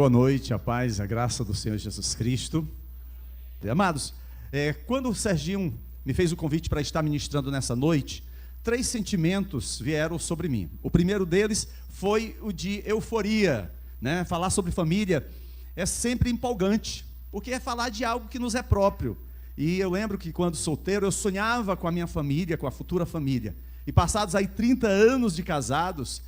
Boa noite, a paz, a graça do Senhor Jesus Cristo. Amados, quando o Serginho me fez o convite para estar ministrando nessa noite, 3 sentimentos vieram sobre mim. O primeiro deles foi o de euforia, né? Falar sobre família é sempre empolgante, porque é falar de algo que nos é próprio. E eu lembro que quando solteiro eu sonhava com a minha família, com a futura família. E passados aí 30 anos de casados,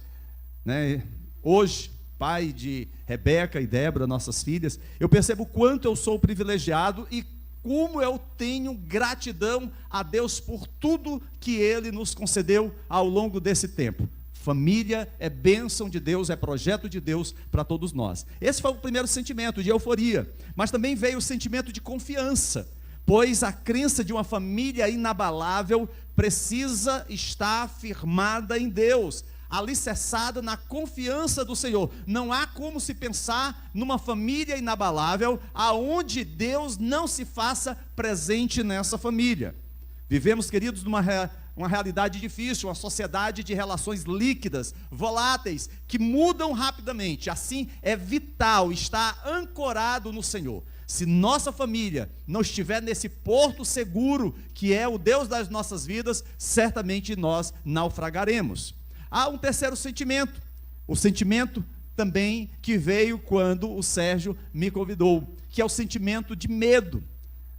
né, hoje, pai de Rebeca e Débora, nossas filhas, eu percebo o quanto eu sou privilegiado e como eu tenho gratidão a Deus por tudo que Ele nos concedeu ao longo desse tempo. Família é bênção de Deus, é projeto de Deus para todos nós. Esse foi o primeiro sentimento, de euforia. Mas também veio o sentimento de confiança, pois a crença de uma família inabalável precisa estar firmada em Deus, alicerçada na confiança do Senhor. Não há como se pensar numa família inabalável aonde Deus não se faça presente nessa família. Vivemos, queridos, numa realidade difícil, uma sociedade de relações líquidas, voláteis, que mudam rapidamente. Assim, é vital estar ancorado no Senhor. Se nossa família não estiver nesse porto seguro, que é o Deus das nossas vidas, certamente nós naufragaremos. Há um terceiro sentimento, o sentimento também que veio quando o Sérgio me convidou, que é o sentimento de medo.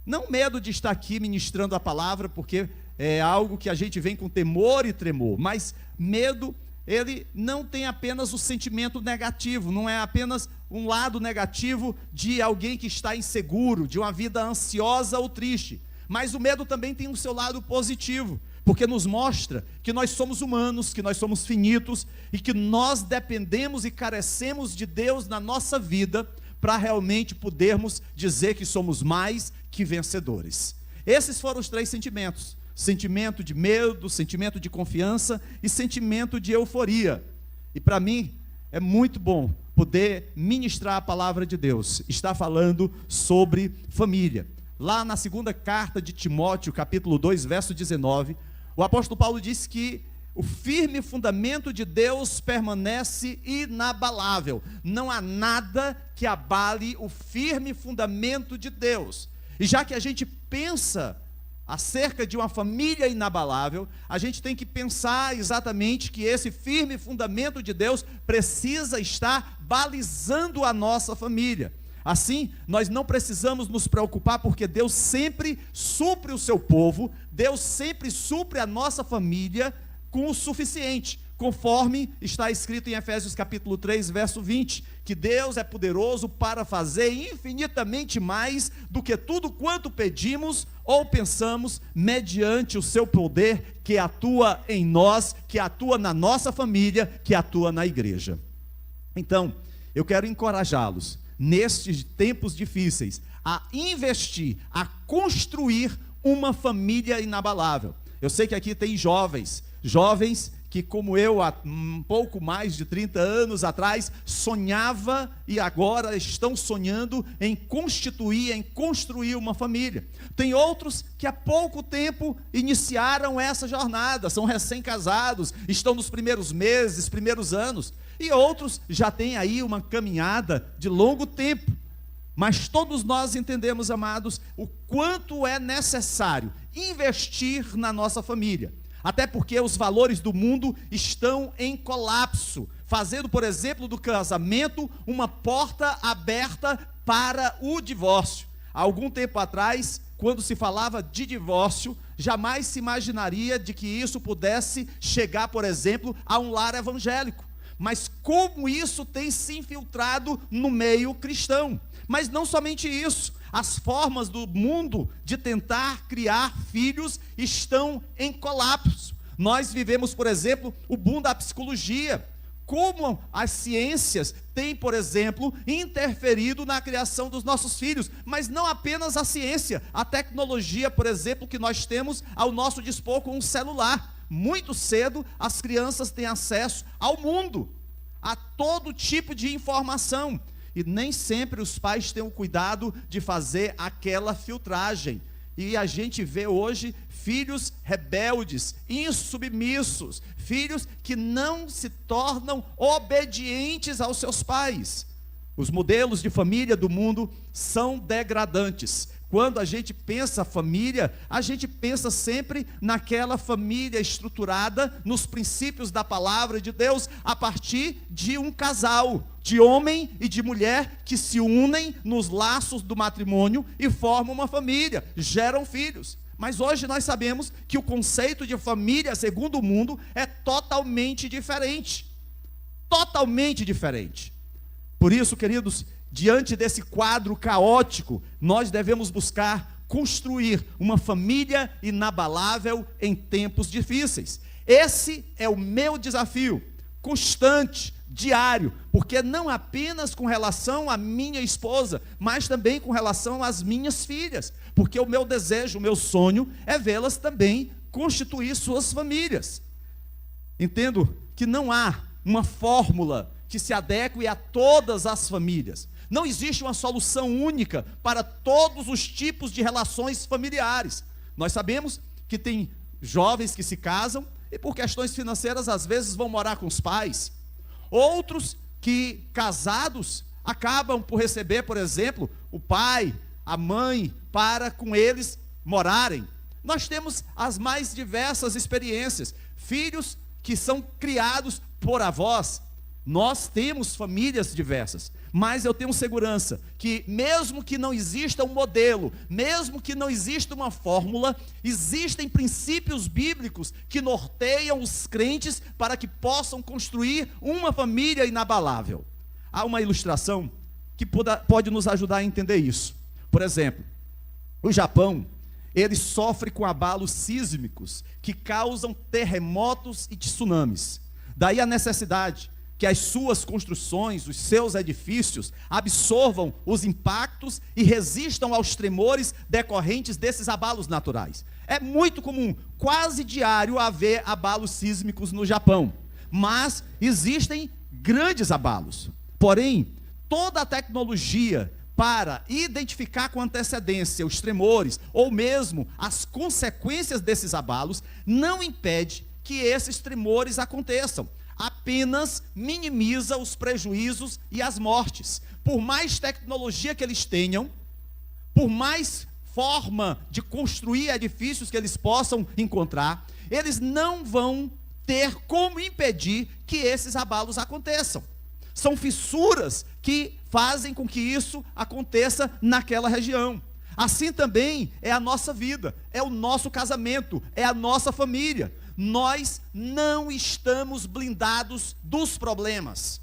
Não medo de estar aqui ministrando a palavra, porque é algo que a gente vem com temor e tremor, mas medo, ele não tem apenas o sentimento negativo, não é apenas um lado negativo de alguém que está inseguro, de uma vida ansiosa ou triste, mas o medo também tem o seu lado positivo, porque nos mostra que nós somos humanos, que nós somos finitos e que nós dependemos e carecemos de Deus na nossa vida para realmente podermos dizer que somos mais que vencedores. Esses foram os 3 sentimentos: sentimento de medo, sentimento de confiança e sentimento de euforia. E para mim é muito bom poder ministrar a palavra de Deus, estar falando sobre família. Lá na segunda carta de Timóteo, capítulo 2, verso 19, o apóstolo Paulo diz que o firme fundamento de Deus permanece inabalável. Não há nada que abale o firme fundamento de Deus. E já que a gente pensa acerca de uma família inabalável, a gente tem que pensar exatamente que esse firme fundamento de Deus precisa estar balizando a nossa família. Assim, nós não precisamos nos preocupar, porque Deus sempre supre o seu povo, Deus sempre supre a nossa família com o suficiente, conforme está escrito em Efésios capítulo 3, verso 20, que Deus é poderoso para fazer infinitamente mais do que tudo quanto pedimos ou pensamos, mediante o seu poder que atua em nós, que atua na nossa família, que atua na igreja. Então, eu quero encorajá-los, nestes tempos difíceis, a investir, a construir uma família inabalável. Eu sei que aqui tem jovens que, como eu, há um pouco mais de 30 anos atrás, sonhava e agora estão sonhando em constituir, em construir uma família. Tem outros que há pouco tempo iniciaram essa jornada, são recém-casados, estão nos primeiros meses, primeiros anos, e outros já têm aí uma caminhada de longo tempo. Mas todos nós entendemos, amados, o quanto é necessário investir na nossa família. Até porque os valores do mundo estão em colapso, fazendo, por exemplo, do casamento uma porta aberta para o divórcio. Há algum tempo atrás, quando se falava de divórcio, jamais se imaginaria de que isso pudesse chegar, por exemplo, a um lar evangélico. Mas como isso tem se infiltrado no meio cristão. Mas não somente isso, as formas do mundo de tentar criar filhos estão em colapso. Nós vivemos, por exemplo, o boom da psicologia. Como as ciências têm, por exemplo, interferido na criação dos nossos filhos. Mas não apenas a ciência, a tecnologia, por exemplo, que nós temos ao nosso dispor com um celular. Muito cedo as crianças têm acesso ao mundo, a todo tipo de informação, e nem sempre os pais têm o cuidado de fazer aquela filtragem, e a gente vê hoje filhos rebeldes, insubmissos, filhos que não se tornam obedientes aos seus pais. Os modelos de família do mundo são degradantes. Quando a gente pensa família, a gente pensa sempre naquela família estruturada nos princípios da palavra de Deus, a partir de um casal, de homem e de mulher que se unem nos laços do matrimônio e formam uma família, geram filhos. Mas hoje nós sabemos que o conceito de família, segundo o mundo, é totalmente diferente. Totalmente diferente. Por isso, queridos, diante desse quadro caótico, nós devemos buscar construir uma família inabalável em tempos difíceis. Esse é o meu desafio, constante, diário, porque não apenas com relação à minha esposa, mas também com relação às minhas filhas, porque o meu desejo, o meu sonho é vê-las também constituir suas famílias. Entendo que não há uma fórmula que se adeque a todas as famílias. Não existe uma solução única para todos os tipos de relações familiares. Nós sabemos que tem jovens que se casam e por questões financeiras às vezes vão morar com os pais. Outros que, casados, acabam por receber, por exemplo, o pai, a mãe, para com eles morarem. Nós temos as mais diversas experiências. Filhos que são criados por avós. Nós temos famílias diversas, mas eu tenho segurança que mesmo que não exista um modelo, mesmo que não exista uma fórmula, existem princípios bíblicos que norteiam os crentes para que possam construir uma família inabalável. Há uma ilustração que pode nos ajudar a entender isso. Por exemplo, o Japão, ele sofre com abalos sísmicos que causam terremotos e tsunamis. Daí a necessidade que as suas construções, os seus edifícios, absorvam os impactos e resistam aos tremores decorrentes desses abalos naturais. É muito comum, quase diário, haver abalos sísmicos no Japão, mas existem grandes abalos. Porém, toda a tecnologia para identificar com antecedência os tremores, ou mesmo as consequências desses abalos, não impede que esses tremores aconteçam. Apenas minimiza os prejuízos e as mortes. Por mais tecnologia que eles tenham, por mais forma de construir edifícios que eles possam encontrar, eles não vão ter como impedir que esses abalos aconteçam. São fissuras que fazem com que isso aconteça naquela região. Assim também é a nossa vida, é o nosso casamento, é a nossa família. Nós não estamos blindados dos problemas.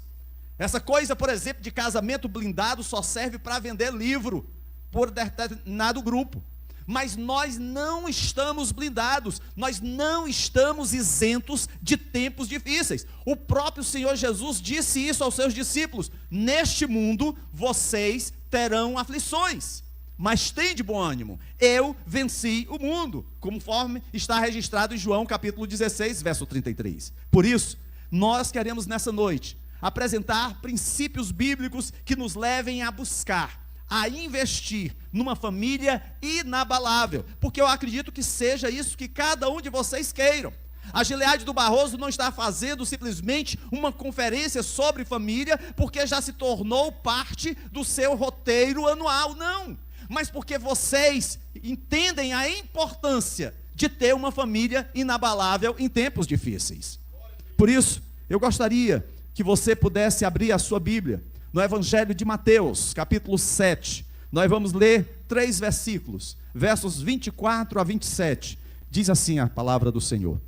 Essa coisa, por exemplo, de casamento blindado só serve para vender livro por determinado grupo. Mas nós não estamos blindados, nós não estamos isentos de tempos difíceis. O próprio Senhor Jesus disse isso aos seus discípulos: neste mundo vocês terão aflições, mas tem de bom ânimo, eu venci o mundo, conforme está registrado em João capítulo 16, verso 33. Por isso, nós queremos nessa noite apresentar princípios bíblicos que nos levem a buscar, a investir numa família inabalável, porque eu acredito que seja isso que cada um de vocês queiram. A Gileade do Barroso não está fazendo simplesmente uma conferência sobre família, porque já se tornou parte do seu roteiro anual, não. Mas porque vocês entendem a importância de ter uma família inabalável em tempos difíceis. Por isso, eu gostaria que você pudesse abrir a sua Bíblia no Evangelho de Mateus, capítulo 7. Nós vamos ler 3 versículos, versos 24 a 27. Diz assim a palavra do Senhor: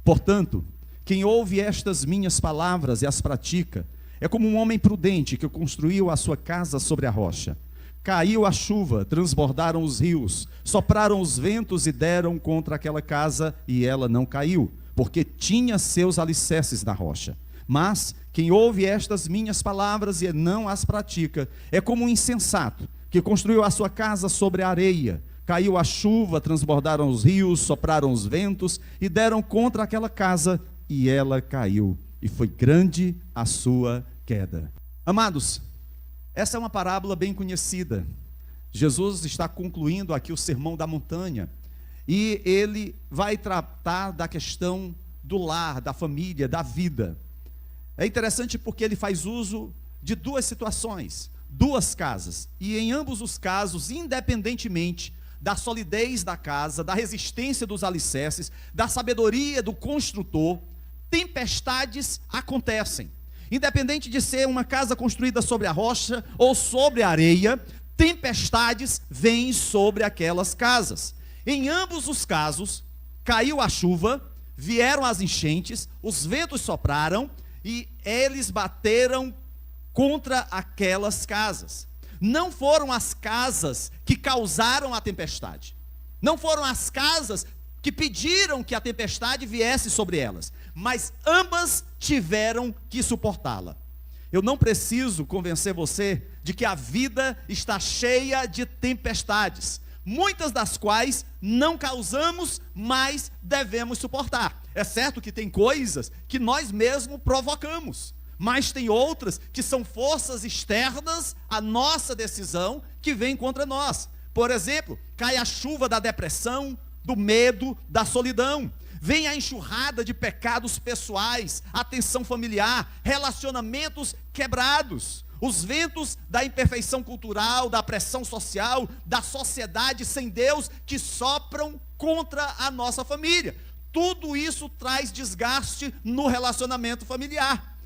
portanto, quem ouve estas minhas palavras e as pratica, é como um homem prudente que construiu a sua casa sobre a rocha. Caiu a chuva, transbordaram os rios, sopraram os ventos e deram contra aquela casa, e ela não caiu, porque tinha seus alicerces na rocha. Mas quem ouve estas minhas palavras e não as pratica, é como um insensato que construiu a sua casa sobre a areia. Caiu a chuva, transbordaram os rios, sopraram os ventos e deram contra aquela casa, e ela caiu, e foi grande a sua queda. Amados, essa é uma parábola bem conhecida. Jesus está concluindo aqui o Sermão da Montanha, e ele vai tratar da questão do lar, da família, da vida. É interessante porque ele faz uso de 2 situações. duas casas, e em ambos os casos, independentemente da solidez da casa, da resistência dos alicerces, da sabedoria do construtor, tempestades acontecem. Independente de ser uma casa construída sobre a rocha ou sobre a areia, tempestades vêm sobre aquelas casas. Em ambos os casos, caiu a chuva, vieram as enchentes, os ventos sopraram e eles bateram contra aquelas casas. Não foram as casas que causaram a tempestade. Não foram as casas que pediram que a tempestade viesse sobre elas, mas ambas tiveram que suportá-la. Eu não preciso convencer você de que a vida está cheia de tempestades, muitas das quais não causamos, mas devemos suportar. É certo que tem coisas que nós mesmos provocamos, mas tem outras que são forças externas à nossa decisão que vêm contra nós. Por exemplo, cai a chuva da depressão, do medo, da solidão. Vem a enxurrada de pecados pessoais, a tensão familiar, relacionamentos quebrados. Os ventos da imperfeição cultural, da pressão social, da sociedade sem Deus que sopram contra a nossa família. Tudo isso traz desgaste no relacionamento familiar.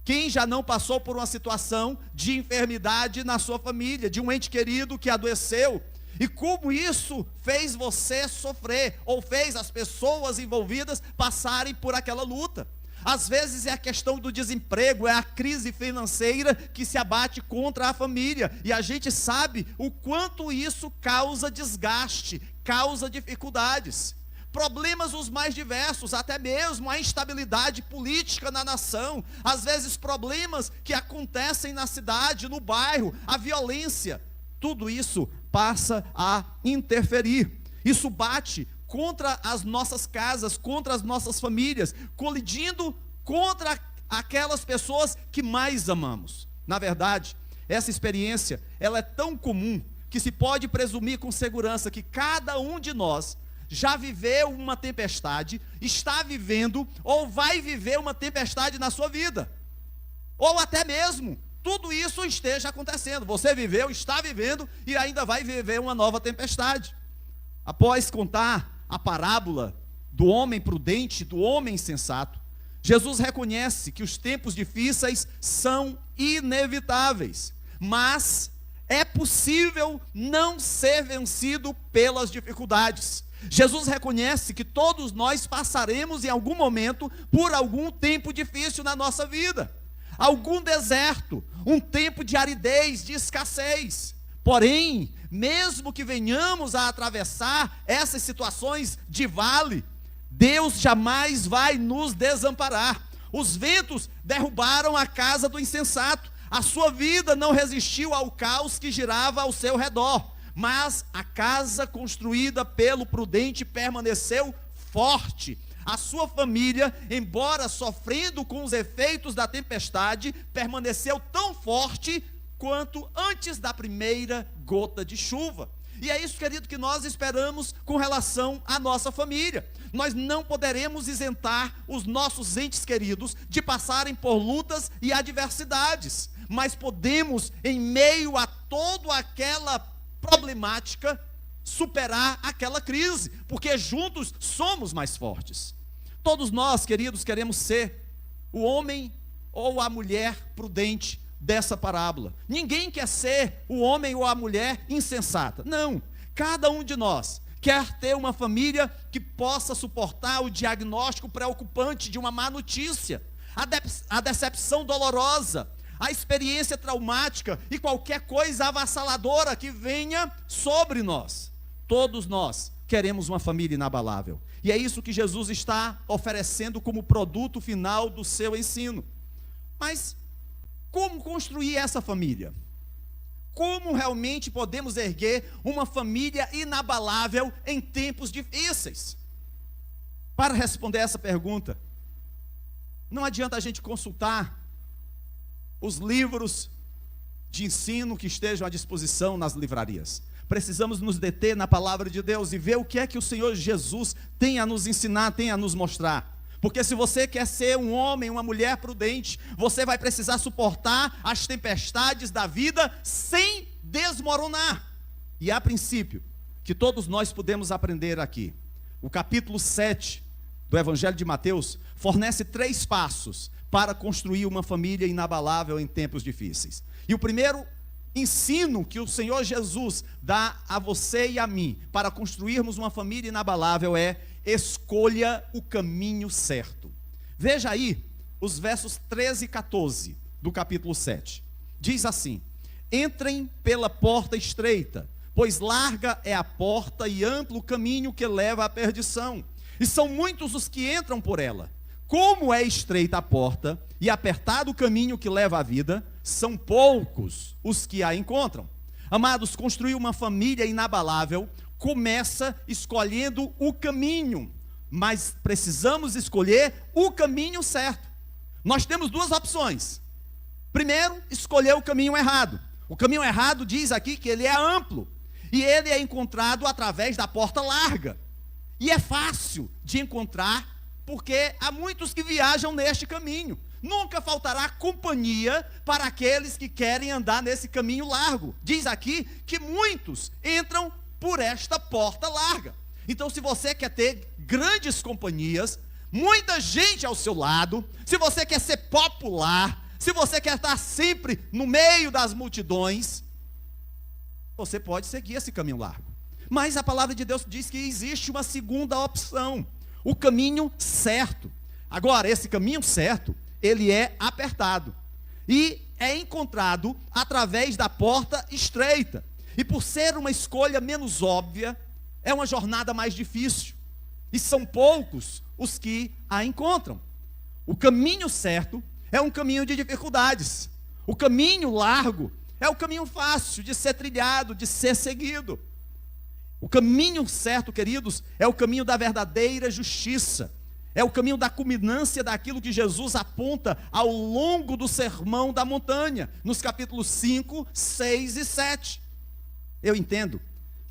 Quem já não passou por uma situação de enfermidade na sua família, de um ente querido que adoeceu, e como isso fez você sofrer, ou fez as pessoas envolvidas passarem por aquela luta? Às vezes é a questão do desemprego, é a crise financeira que se abate contra a família, e a gente sabe o quanto isso causa desgaste, causa dificuldades. Problemas os mais diversos, até mesmo a instabilidade política na nação, às vezes problemas que acontecem na cidade, no bairro, a violência, tudo isso passa a interferir. Isso bate contra as nossas casas, contra as nossas famílias, colidindo contra aquelas pessoas que mais amamos. Na verdade, essa experiência, ela é tão comum que se pode presumir com segurança que cada um de nós já viveu uma tempestade, está vivendo ou vai viver uma tempestade na sua vida, ou até mesmo tudo isso esteja acontecendo. Você viveu, está vivendo e ainda vai viver uma nova tempestade. Após contar a parábola do homem prudente, do homem insensato, Jesus reconhece que os tempos difíceis são inevitáveis, mas é possível não ser vencido pelas dificuldades. Jesus reconhece que todos nós passaremos em algum momento por algum tempo difícil na nossa vida, algum deserto, um tempo de aridez, de escassez. Porém, mesmo que venhamos a atravessar essas situações de vale, Deus jamais vai nos desamparar. Os ventos derrubaram a casa do insensato, a sua vida não resistiu ao caos que girava ao seu redor, mas a casa construída pelo prudente permaneceu forte. A sua família, embora sofrendo com os efeitos da tempestade, permaneceu tão forte quanto antes da primeira gota de chuva. E é isso, querido, que nós esperamos com relação à nossa família. Nós não poderemos isentar os nossos entes queridos de passarem por lutas e adversidades, mas podemos, em meio a toda aquela problemática, superar aquela crise, porque juntos somos mais fortes. Todos nós, queridos, queremos ser o homem ou a mulher prudente dessa parábola. Ninguém quer ser o homem ou a mulher insensata. Não, cada um de nós quer ter uma família que possa suportar o diagnóstico preocupante de uma má notícia, a decepção dolorosa, a experiência traumática e qualquer coisa avassaladora que venha sobre nós. Todos nós queremos uma família inabalável. E é isso que Jesus está oferecendo como produto final do seu ensino. Mas como construir essa família? Como realmente podemos erguer uma família inabalável em tempos difíceis? Para responder essa pergunta, não adianta a gente consultar os livros de ensino que estejam à disposição nas livrarias. Precisamos nos deter na palavra de Deus e ver o que é que o Senhor Jesus tem a nos ensinar, tem a nos mostrar. Porque se você quer ser um homem, uma mulher prudente, você vai precisar suportar as tempestades da vida sem desmoronar. E há princípio que todos nós podemos aprender aqui. O capítulo 7 do Evangelho de Mateus fornece 3 passos para construir uma família inabalável em tempos difíceis. E o primeiro ensino que o Senhor Jesus dá a você e a mim para construirmos uma família inabalável é: escolha o caminho certo. Veja aí os versos 13 e 14 do capítulo 7. Diz assim: entrem pela porta estreita, pois larga é a porta e amplo o caminho que leva à perdição, e são muitos os que entram por ela. Como é estreita a porta e apertado o caminho que leva à vida, são poucos os que a encontram. Amados, construir uma família inabalável começa escolhendo o caminho, mas precisamos escolher o caminho certo. Nós temos 2 opções. Primeiro, escolher o caminho errado. O caminho errado diz aqui que ele é amplo, e ele é encontrado através da porta larga, e é fácil de encontrar, porque há muitos que viajam neste caminho. Nunca faltará companhia para aqueles que querem andar nesse caminho largo. Diz aqui que muitos entram por esta porta larga. Então, se você quer ter grandes companhias, muita gente ao seu lado, se você quer ser popular, se você quer estar sempre no meio das multidões, você pode seguir esse caminho largo. Mas a palavra de Deus diz que existe uma segunda opção: o caminho certo. Agora, esse caminho certo, ele é apertado e é encontrado através da porta estreita. E por ser uma escolha menos óbvia, é uma jornada mais difícil, e são poucos os que a encontram. O caminho certo é um caminho de dificuldades. O caminho largo é o caminho fácil de ser trilhado, de ser seguido. O caminho certo, queridos, é o caminho da verdadeira justiça. É o caminho da culminância daquilo que Jesus aponta ao longo do Sermão da Montanha, nos capítulos 5, 6 e 7. Eu entendo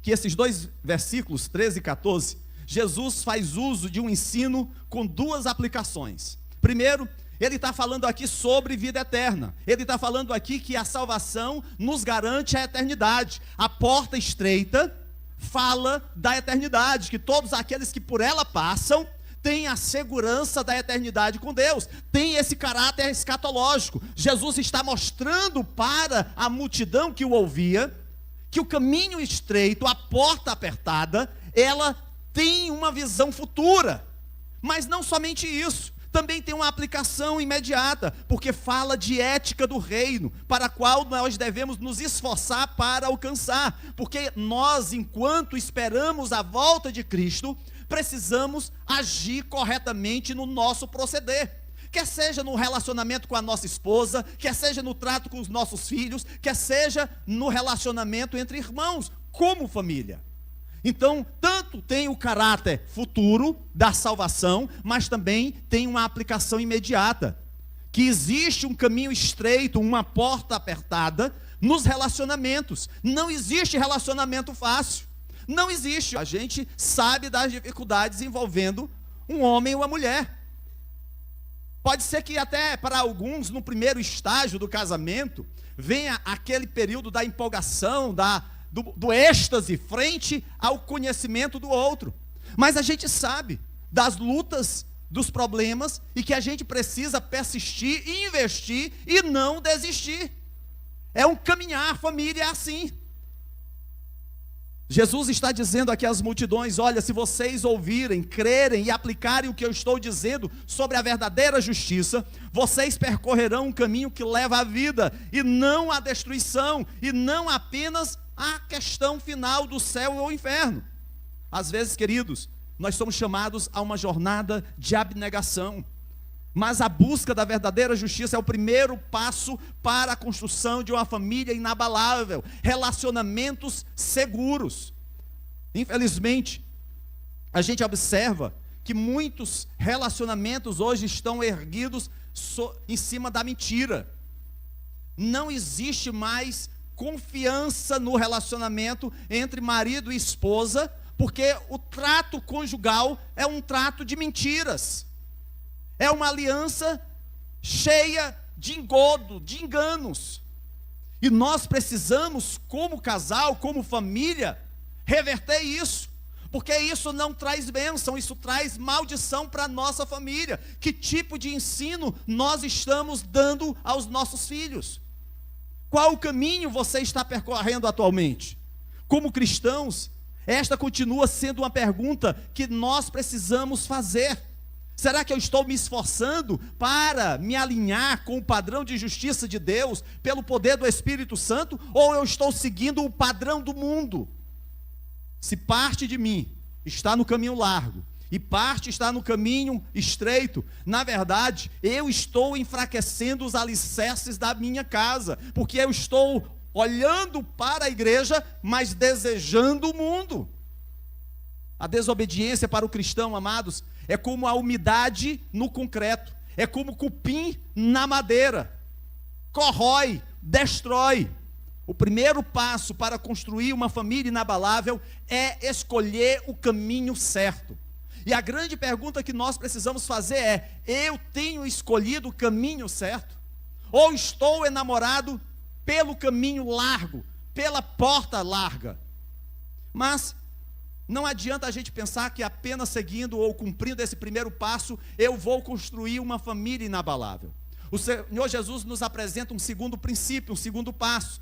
que esses 2 versículos, 13 e 14, Jesus faz uso de um ensino com 2 aplicações. Primeiro, ele está falando aqui sobre vida eterna. Ele está falando aqui que a salvação nos garante a eternidade. A porta estreita fala da eternidade, que todos aqueles que por ela passam têm a segurança da eternidade com Deus, tem esse caráter escatológico. Jesus está mostrando para a multidão que o ouvia, que o caminho estreito, a porta apertada, ela tem uma visão futura. Mas não somente isso, também tem uma aplicação imediata, porque fala de ética do reino, para a qual nós devemos nos esforçar para alcançar, porque nós, enquanto esperamos a volta de Cristo, precisamos agir corretamente no nosso proceder, quer seja no relacionamento com a nossa esposa, quer seja no trato com os nossos filhos, quer seja no relacionamento entre irmãos, como família. Então, tanto tem o caráter futuro da salvação, mas também tem uma aplicação imediata, que existe um caminho estreito, uma porta apertada nos relacionamentos. Não existe relacionamento fácil, não existe. A gente sabe das dificuldades envolvendo um homem e uma mulher. Pode ser que até para alguns, no primeiro estágio do casamento, venha aquele período da empolgação, do êxtase frente ao conhecimento do outro. Mas a gente sabe das lutas, dos problemas, e que a gente precisa persistir, investir e não desistir. É um caminhar, família, é assim. Jesus está dizendo aqui às multidões: olha, se vocês ouvirem, crerem e aplicarem o que eu estou dizendo sobre a verdadeira justiça, vocês percorrerão um caminho que leva à vida, e não à destruição, e não apenas à questão final do céu ou inferno. Às vezes, queridos, nós somos chamados a uma jornada de abnegação, mas a busca da verdadeira justiça é o primeiro passo para a construção de uma família inabalável, relacionamentos seguros. Infelizmente, a gente observa que muitos relacionamentos hoje estão erguidos em cima da mentira. Não existe mais confiança no relacionamento entre marido e esposa, porque o trato conjugal é um trato de mentiras. É uma aliança cheia de engodo, de enganos. E nós precisamos, como casal, como família, reverter isso. Porque isso não traz bênção, isso traz maldição para a nossa família. Que tipo de ensino nós estamos dando aos nossos filhos? Qual o caminho você está percorrendo atualmente? Como cristãos, esta continua sendo uma pergunta que nós precisamos fazer. Será que eu estou me esforçando para me alinhar com o padrão de justiça de Deus, pelo poder do Espírito Santo, ou eu estou seguindo o padrão do mundo? Se parte de mim está no caminho largo, e parte está no caminho estreito, na verdade, eu estou enfraquecendo os alicerces da minha casa, porque eu estou olhando para a igreja, mas desejando o mundo. A desobediência para o cristão, amados, é como a umidade no concreto, é como cupim na madeira, corrói, destrói. O primeiro passo para construir uma família inabalável é escolher o caminho certo. E a grande pergunta que nós precisamos fazer é: eu tenho escolhido o caminho certo? Ou estou enamorado pelo caminho largo, pela porta larga? Mas não adianta a gente pensar que apenas seguindo ou cumprindo esse primeiro passo, eu vou construir uma família inabalável. O Senhor Jesus nos apresenta um segundo princípio, um segundo passo.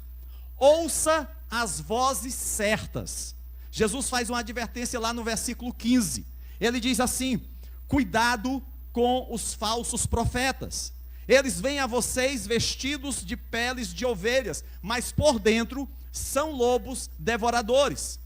Ouça as vozes certas. Jesus faz uma advertência lá no versículo 15. Ele diz assim: cuidado com os falsos profetas. Eles vêm a vocês vestidos de peles de ovelhas, mas por dentro são lobos devoradores.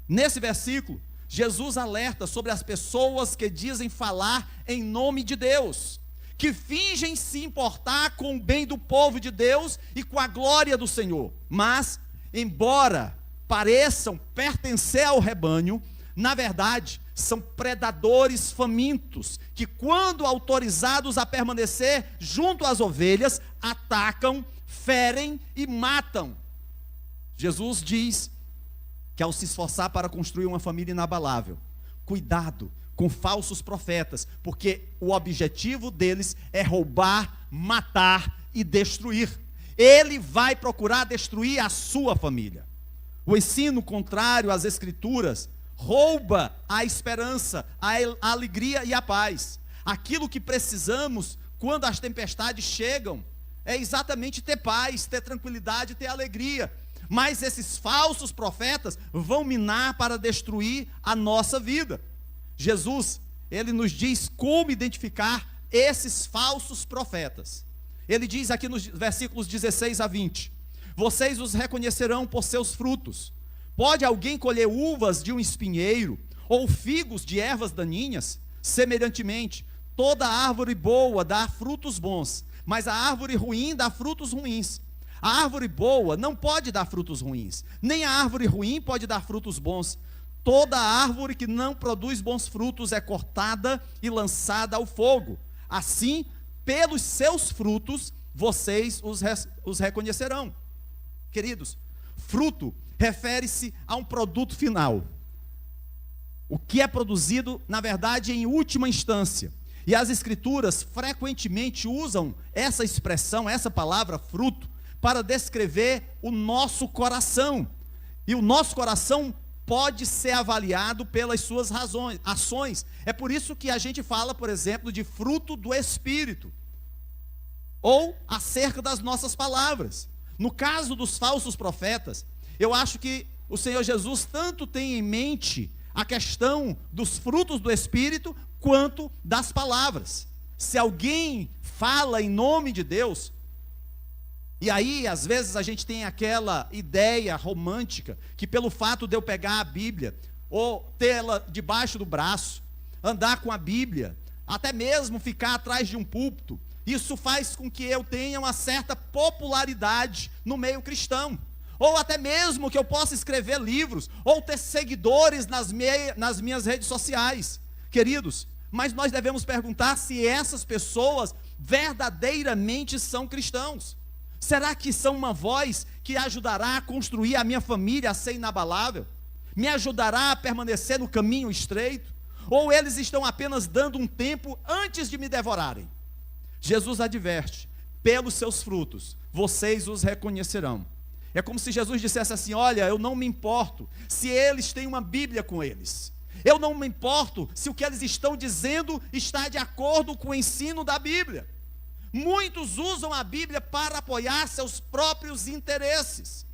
Nesse versículo, Jesus alerta sobre as pessoas que dizem falar em nome de Deus, que fingem se importar com o bem do povo de Deus e com a glória do Senhor, mas, embora pareçam pertencer ao rebanho, na verdade, são predadores famintos, que quando autorizados a permanecer junto às ovelhas, atacam, ferem e matam. Jesus diz que ao se esforçar para construir uma família inabalável, cuidado com falsos profetas, porque o objetivo deles é roubar, matar e destruir. Ele vai procurar destruir a sua família. O ensino contrário às Escrituras rouba a esperança, a alegria e a paz. Aquilo que precisamos quando as tempestades chegam é exatamente ter paz, ter tranquilidade, ter alegria. Mas esses falsos profetas vão minar para destruir a nossa vida. Jesus, ele nos diz como identificar esses falsos profetas. Ele diz aqui nos versículos 16 a 20: vocês os reconhecerão por seus frutos. Pode alguém colher uvas de um espinheiro, ou figos de ervas daninhas? Semelhantemente, toda árvore boa dá frutos bons, mas a árvore ruim dá frutos ruins. A árvore boa não pode dar frutos ruins, nem a árvore ruim pode dar frutos bons. Toda árvore que não produz bons frutos é cortada e lançada ao fogo. Assim, pelos seus frutos, vocês os reconhecerão. Queridos, fruto refere-se a um produto final. O que é produzido, na verdade, em última instância. E as Escrituras frequentemente usam essa expressão, essa palavra fruto, para descrever o nosso coração. E o nosso coração pode ser avaliado pelas suas ações. É por isso que a gente fala, por exemplo, de fruto do Espírito, ou acerca das nossas palavras. No caso dos falsos profetas, eu acho que o Senhor Jesus tanto tem em mente a questão dos frutos do Espírito, quanto das palavras. Se alguém fala em nome de Deus, e aí às vezes a gente tem aquela ideia romântica, que pelo fato de eu pegar a Bíblia, ou tê-la debaixo do braço, andar com a Bíblia, até mesmo ficar atrás de um púlpito, isso faz com que eu tenha uma certa popularidade no meio cristão. Ou até mesmo que eu possa escrever livros, ou ter seguidores nas minhas redes sociais. Queridos, mas nós devemos perguntar se essas pessoas verdadeiramente são cristãos. Será que são uma voz que ajudará a construir a minha família a ser inabalável? Me ajudará a permanecer no caminho estreito? Ou eles estão apenas dando um tempo antes de me devorarem? Jesus adverte: pelos seus frutos vocês os reconhecerão. É como se Jesus dissesse assim: olha, eu não me importo se eles têm uma Bíblia com eles. Eu não me importo se o que eles estão dizendo está de acordo com o ensino da Bíblia. Muitos usam a Bíblia para apoiar seus próprios interesses.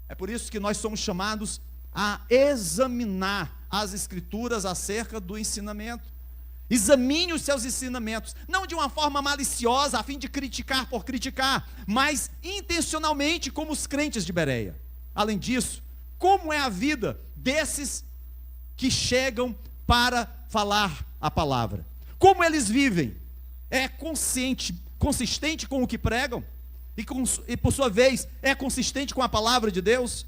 É por isso que nós somos chamados a examinar as Escrituras acerca do ensinamento. Examine os seus ensinamentos, não de uma forma maliciosa, a fim de criticar por criticar, mas intencionalmente, como os crentes de Bereia. Além disso, como é a vida desses que chegam para falar a palavra? Como eles vivem? É consistente com o que pregam? E por sua vez, é consistente com a palavra de Deus?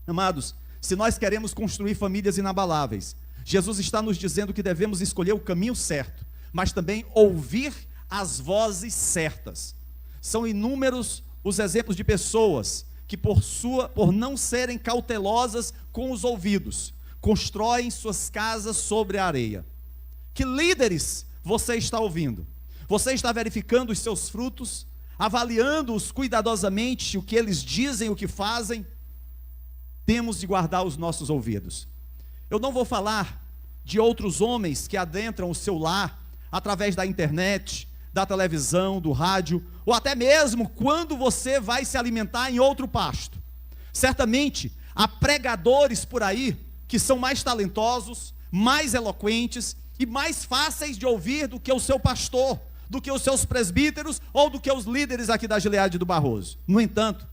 Amados, se nós queremos construir famílias inabaláveis, Jesus está nos dizendo que devemos escolher o caminho certo, mas também ouvir as vozes certas. São inúmeros os exemplos de pessoas que por não serem cautelosas com os ouvidos, constroem suas casas sobre a areia. Que líderes você está ouvindo? Você está verificando os seus frutos, avaliando-os cuidadosamente, o que eles dizem, o que fazem? Temos de guardar os nossos ouvidos. Eu não vou falar de outros homens que adentram o seu lar através da internet, da televisão, do rádio, ou até mesmo quando você vai se alimentar em outro pasto. Certamente, há pregadores por aí que são mais talentosos, mais eloquentes e mais fáceis de ouvir do que o seu pastor, do que os seus presbíteros ou do que os líderes aqui da Gileade do Barroso. No entanto,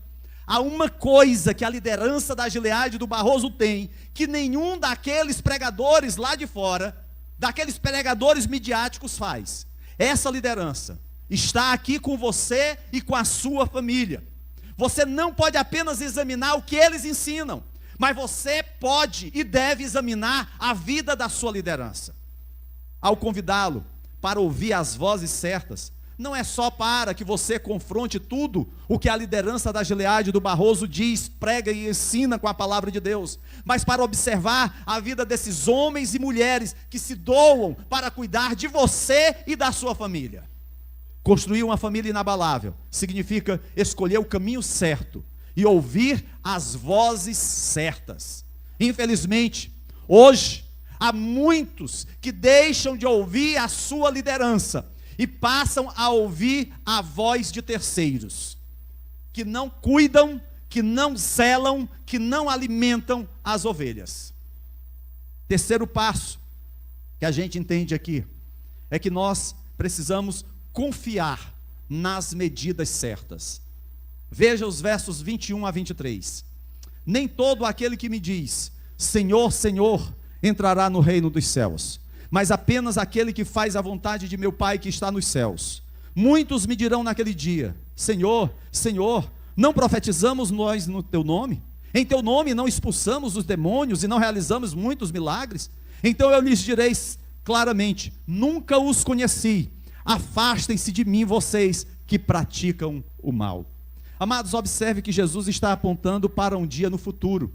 há uma coisa que a liderança da Gileade do Barroso tem, que nenhum daqueles pregadores lá de fora, daqueles pregadores midiáticos faz. Essa liderança está aqui com você e com a sua família. Você não pode apenas examinar o que eles ensinam, mas você pode e deve examinar a vida da sua liderança. Ao convidá-lo para ouvir as vozes certas, não é só para que você confronte tudo o que a liderança da Gileade do Barroso diz, prega e ensina com a palavra de Deus, mas para observar a vida desses homens e mulheres que se doam para cuidar de você e da sua família. Construir uma família inabalável significa escolher o caminho certo e ouvir as vozes certas. Infelizmente, hoje, há muitos que deixam de ouvir a sua liderança e passam a ouvir a voz de terceiros, que não cuidam, que não zelam, que não alimentam as ovelhas. Terceiro passo que a gente entende aqui, é que nós precisamos confiar nas medidas certas. Veja os versos 21 a 23. Nem todo aquele que me diz, Senhor, Senhor, entrará no reino dos céus, mas apenas aquele que faz a vontade de meu Pai que está nos céus. Muitos me dirão naquele dia, Senhor, Senhor, não profetizamos nós no teu nome? Em teu nome não expulsamos os demônios e não realizamos muitos milagres? Então eu lhes direi claramente, nunca os conheci, afastem-se de mim vocês que praticam o mal. Amados, observe que Jesus está apontando para um dia no futuro,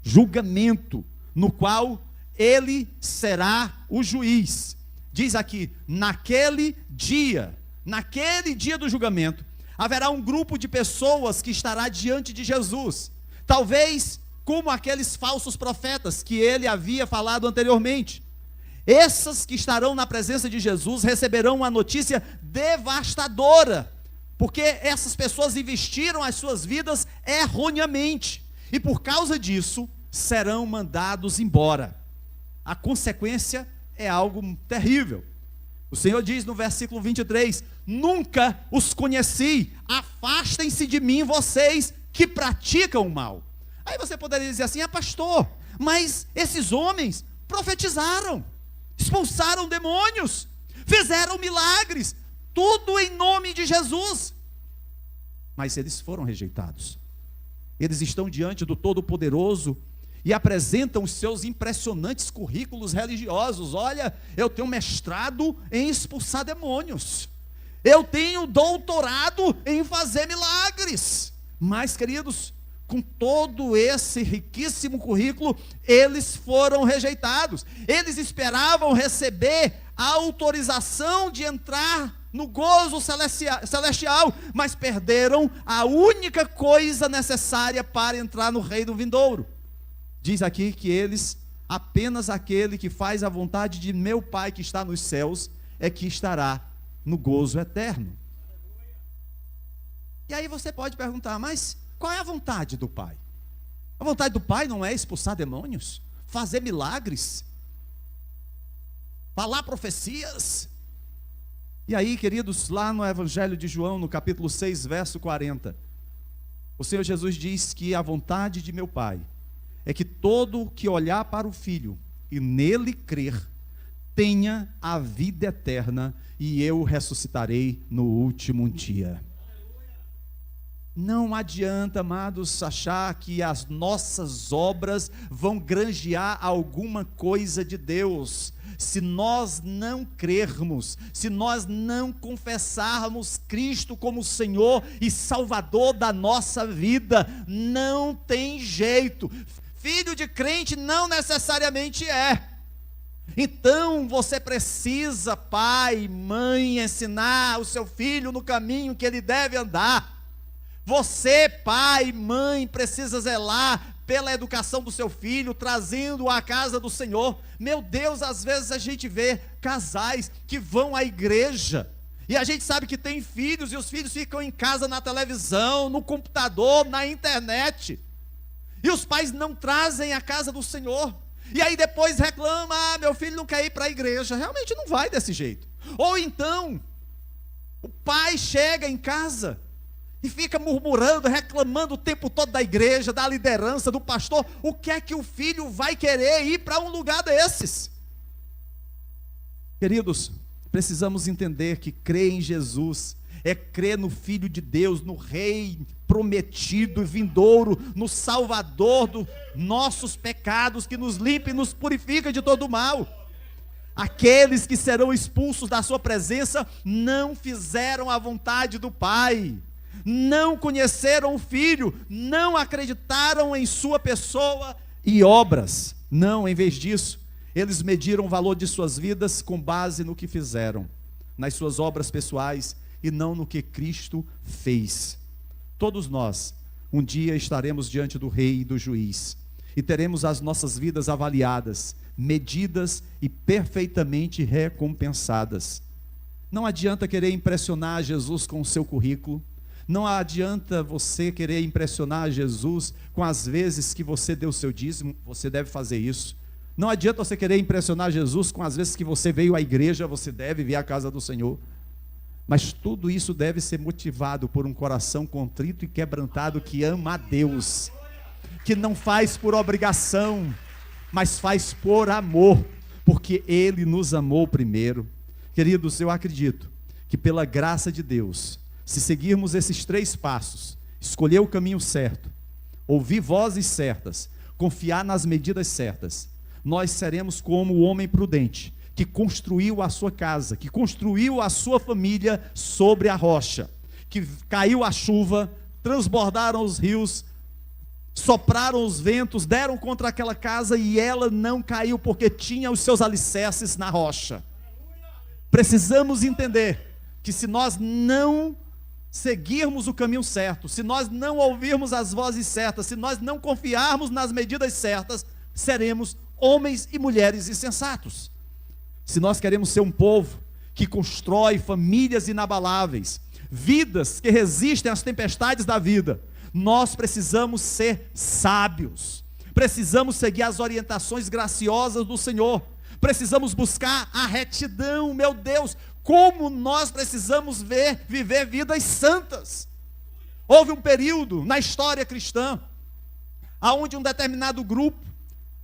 julgamento, no qual ele será o juiz. Diz aqui, naquele dia do julgamento, haverá um grupo de pessoas que estará diante de Jesus, talvez como aqueles falsos profetas que ele havia falado anteriormente. Essas que estarão na presença de Jesus receberão uma notícia devastadora, porque essas pessoas investiram as suas vidas erroneamente, e por causa disso, serão mandados embora. A consequência é algo terrível. O Senhor diz no versículo 23, nunca os conheci, afastem-se de mim vocês que praticam o mal. Aí você poderia dizer assim, pastor, mas esses homens profetizaram, expulsaram demônios, fizeram milagres, tudo em nome de Jesus. Mas eles foram rejeitados. Eles estão diante do Todo-Poderoso e apresentam os seus impressionantes currículos religiosos. Olha, eu tenho mestrado em expulsar demônios, eu tenho doutorado em fazer milagres. Mas, queridos, com todo esse riquíssimo currículo, eles foram rejeitados. Eles esperavam receber a autorização de entrar no gozo celestial, mas perderam a única coisa necessária para entrar no reino vindouro. Diz aqui que eles, apenas aquele que faz a vontade de meu Pai que está nos céus, é que estará no gozo eterno. E aí você pode perguntar, mas qual é a vontade do Pai? A vontade do Pai não é expulsar demônios, fazer milagres, falar profecias. E aí, queridos, lá no Evangelho de João, no capítulo 6, verso 40, o Senhor Jesus diz que a vontade de meu Pai é que todo que olhar para o Filho e nele crer, tenha a vida eterna, e eu ressuscitarei no último dia. Não adianta, amados, achar que as nossas obras vão granjear alguma coisa de Deus. Se nós não crermos, se nós não confessarmos Cristo como Senhor e Salvador da nossa vida, não tem jeito. Filho de crente não necessariamente é. Então você precisa, pai, mãe, ensinar o seu filho no caminho que ele deve andar. Você, pai, mãe, precisa zelar pela educação do seu filho, trazendo-o à casa do Senhor. Meu Deus, às vezes a gente vê casais que vão à igreja, e a gente sabe que tem filhos, e os filhos ficam em casa na televisão, no computador, na internet, e os pais não trazem à casa do Senhor, e aí depois reclama, meu filho não quer ir para a igreja. Realmente não vai desse jeito. Ou então, o pai chega em casa e fica murmurando, reclamando o tempo todo da igreja, da liderança, do pastor. O que é que o filho vai querer ir para um lugar desses? Queridos, precisamos entender que crer em Jesus é crer no Filho de Deus, no Rei prometido e vindouro, no Salvador dos nossos pecados, que nos limpa e nos purifica de todo o mal. Aqueles que serão expulsos da sua presença não fizeram a vontade do Pai, não conheceram o Filho, não acreditaram em sua pessoa e obras. Não, em vez disso, eles mediram o valor de suas vidas com base no que fizeram, nas suas obras pessoais, e não no que Cristo fez. Todos nós, um dia estaremos diante do Rei e do Juiz, e teremos as nossas vidas avaliadas, medidas e perfeitamente recompensadas. Não adianta querer impressionar Jesus com o seu currículo, não adianta você querer impressionar Jesus com as vezes que você deu o seu dízimo. Você deve fazer isso. Não adianta você querer impressionar Jesus com as vezes que você veio à igreja. Você deve vir à casa do Senhor. Mas tudo isso deve ser motivado por um coração contrito e quebrantado, que ama a Deus, que não faz por obrigação, mas faz por amor, porque Ele nos amou primeiro. Queridos, eu acredito que pela graça de Deus, se seguirmos esses 3 passos, escolher o caminho certo, ouvir vozes certas, confiar nas medidas certas, nós seremos como o homem prudente, que construiu a sua casa, que construiu a sua família sobre a rocha, que caiu a chuva, transbordaram os rios, sopraram os ventos, deram contra aquela casa e ela não caiu, porque tinha os seus alicerces na rocha. Precisamos entender que se nós não seguirmos o caminho certo, se nós não ouvirmos as vozes certas, se nós não confiarmos nas medidas certas, seremos homens e mulheres insensatos. Se nós queremos ser um povo que constrói famílias inabaláveis, vidas que resistem às tempestades da vida, nós precisamos ser sábios, precisamos seguir as orientações graciosas do Senhor, precisamos buscar a retidão. Meu Deus, como nós precisamos viver vidas santas. Houve um período na história cristã, onde um determinado grupo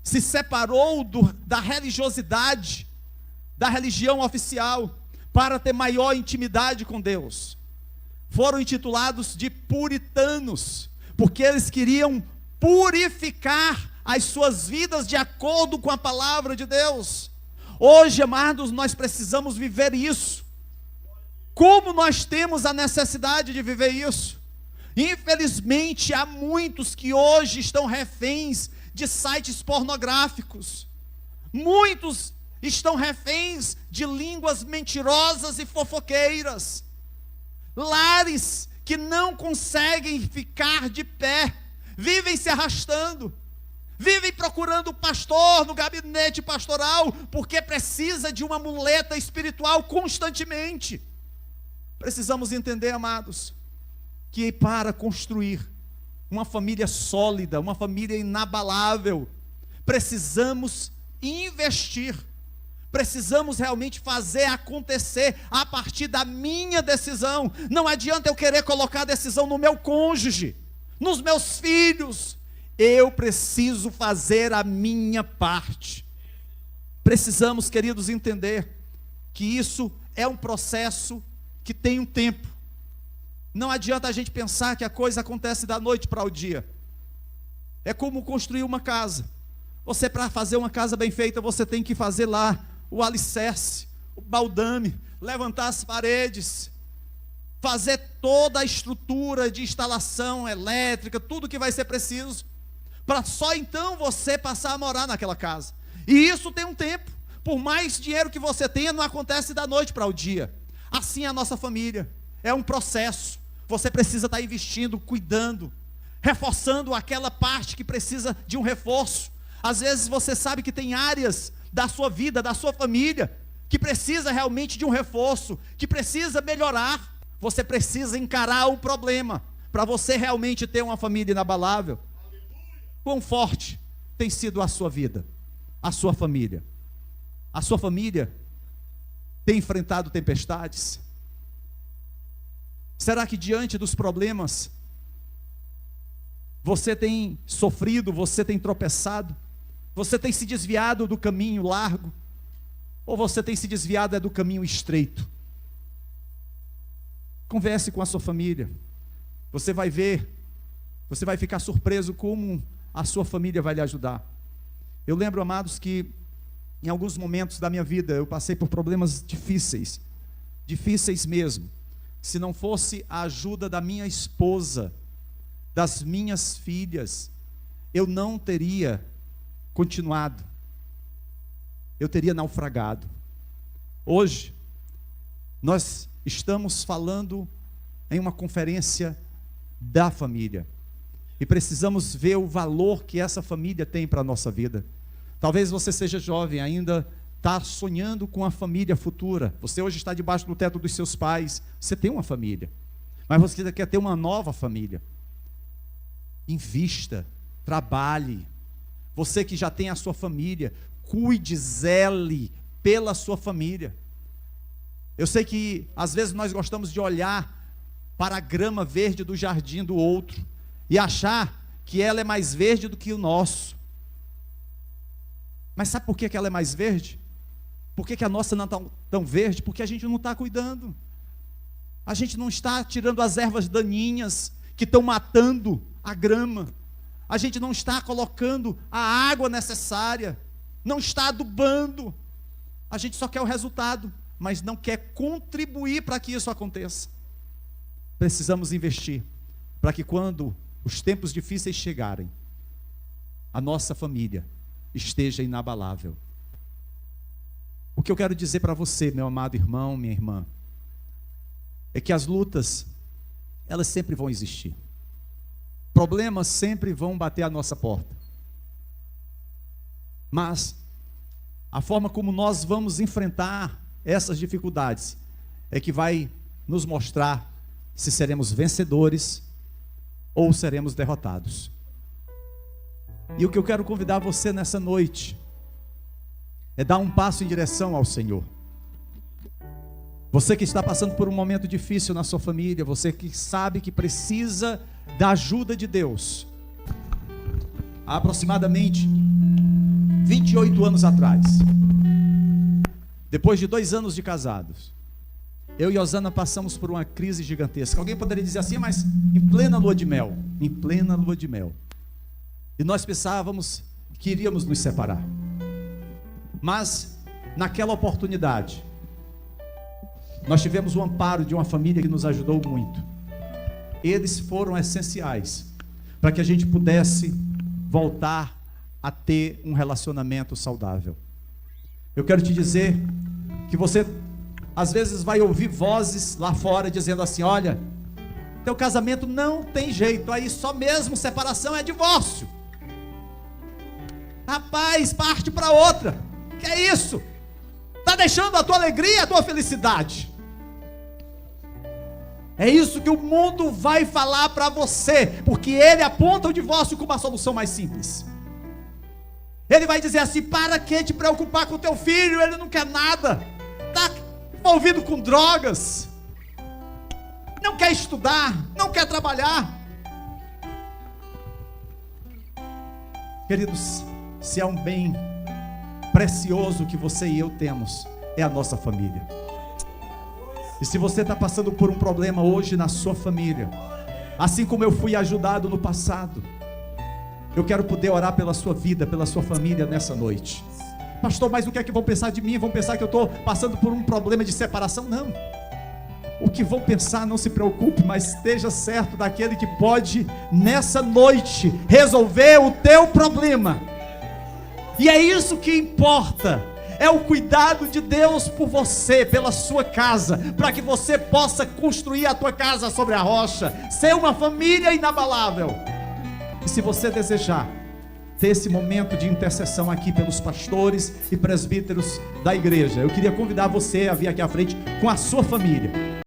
se separou da religiosidade, da religião oficial, para ter maior intimidade com Deus. Foram intitulados de puritanos, porque eles queriam purificar as suas vidas de acordo com a palavra de Deus. Hoje, amados, nós precisamos viver isso. Como nós temos a necessidade de viver isso? Infelizmente, há muitos que hoje estão reféns de sites pornográficos. Muitos estão reféns de línguas mentirosas e fofoqueiras. Lares que não conseguem ficar de pé, vivem se arrastando, vivem procurando o pastor no gabinete pastoral, porque precisa de uma muleta espiritual constantemente. Precisamos entender, amados, que para construir uma família sólida, uma família inabalável, precisamos investir. Precisamos realmente fazer acontecer a partir da minha decisão. Não adianta eu querer colocar a decisão no meu cônjuge, nos meus filhos. Eu preciso fazer a minha parte. Precisamos, queridos, entender que isso é um processo que tem um tempo. Não adianta a gente pensar que a coisa acontece da noite para o dia. É como construir uma casa. Você, para fazer uma casa bem feita, você tem que fazer lá o alicerce, o baldame, levantar as paredes, fazer toda a estrutura de instalação elétrica, tudo que vai ser preciso, para só então você passar a morar naquela casa. E isso tem um tempo. Por mais dinheiro que você tenha, não acontece da noite para o dia. Assim é a nossa família. É um processo. Você precisa estar investindo, cuidando, reforçando aquela parte que precisa de um reforço. Às vezes você sabe que tem áreas da sua vida, da sua família, que precisa realmente de um reforço, que precisa melhorar. Você precisa encarar o problema, para você realmente ter uma família inabalável. Quão forte tem sido a sua vida, a sua família? A sua família tem enfrentado tempestades? Será que diante dos problemas, você tem sofrido, você tem tropeçado, você tem se desviado do caminho largo, ou você tem se desviado do caminho estreito? Converse com a sua família, você vai ver, você vai ficar surpreso como a sua família vai lhe ajudar. Eu lembro, amados, que em alguns momentos da minha vida, eu passei por problemas difíceis, difíceis mesmo. Se não fosse a ajuda da minha esposa, das minhas filhas, eu não teria continuado, eu teria naufragado. Hoje, nós estamos falando em uma conferência da família, e precisamos ver o valor que essa família tem para a nossa vida. Talvez você seja jovem, ainda está sonhando com a família futura. Você hoje está debaixo do teto dos seus pais, você tem uma família, mas você quer ter uma nova família. Invista, trabalhe. Você que já tem a sua família, cuide, zele pela sua família. Eu sei que às vezes nós gostamos de olhar para a grama verde do jardim do outro e achar que ela é mais verde do que o nosso. Mas sabe por que ela é mais verde? Por que a nossa não está tão verde? Porque a gente não está cuidando. A gente não está tirando as ervas daninhas que estão matando a grama. A gente não está colocando a água necessária, não está adubando. A gente só quer o resultado, mas não quer contribuir para que isso aconteça. Precisamos investir para que quando os tempos difíceis chegarem, a nossa família esteja inabalável. O que eu quero dizer para você, meu amado irmão, minha irmã, é que as lutas, elas sempre vão existir. Problemas sempre vão bater à nossa porta. Mas a forma como nós vamos enfrentar essas dificuldades é que vai nos mostrar se seremos vencedores ou seremos derrotados. E o que eu quero convidar você nessa noite é dar um passo em direção ao Senhor. Você que está passando por um momento difícil na sua família, você que sabe que precisa da ajuda de Deus. Há aproximadamente 28 anos atrás, depois de 2 anos de casados, eu e Osana passamos por uma crise gigantesca. Alguém poderia dizer assim, mas em plena lua de mel. Em plena lua de mel. E nós pensávamos que iríamos nos separar. Mas, naquela oportunidade, nós tivemos o amparo de uma família que nos ajudou muito. eles foram essenciais para que a gente pudesse voltar a ter um relacionamento saudável. Eu quero te dizer que você às vezes vai ouvir vozes lá fora dizendo assim: olha, teu casamento não tem jeito, aí só mesmo separação é divórcio. Rapaz, parte para outra. Que é isso? Está deixando a tua alegria, a tua felicidade. É isso que o mundo vai falar para você, porque ele aponta o divórcio como a solução mais simples. Ele vai dizer assim: para que te preocupar com o teu filho? Ele não quer nada, está envolvido com drogas, não quer estudar, não quer trabalhar. Queridos, se há um bem precioso que você e eu temos, é a nossa família. E se você está passando por um problema hoje na sua família, assim como eu fui ajudado no passado, eu quero poder orar pela sua vida, pela sua família nessa noite. Pastor, mas o que é que vão pensar de mim? Vão pensar que eu estou passando por um problema de separação? Não. O que vão pensar, não se preocupe, mas esteja certo daquele que pode nessa noite resolver o teu problema. E é isso que importa. É o cuidado de Deus por você, pela sua casa, para que você possa construir a tua casa sobre a rocha, ser uma família inabalável. E se você desejar ter esse momento de intercessão aqui pelos pastores e presbíteros da igreja, eu queria convidar você a vir aqui à frente com a sua família.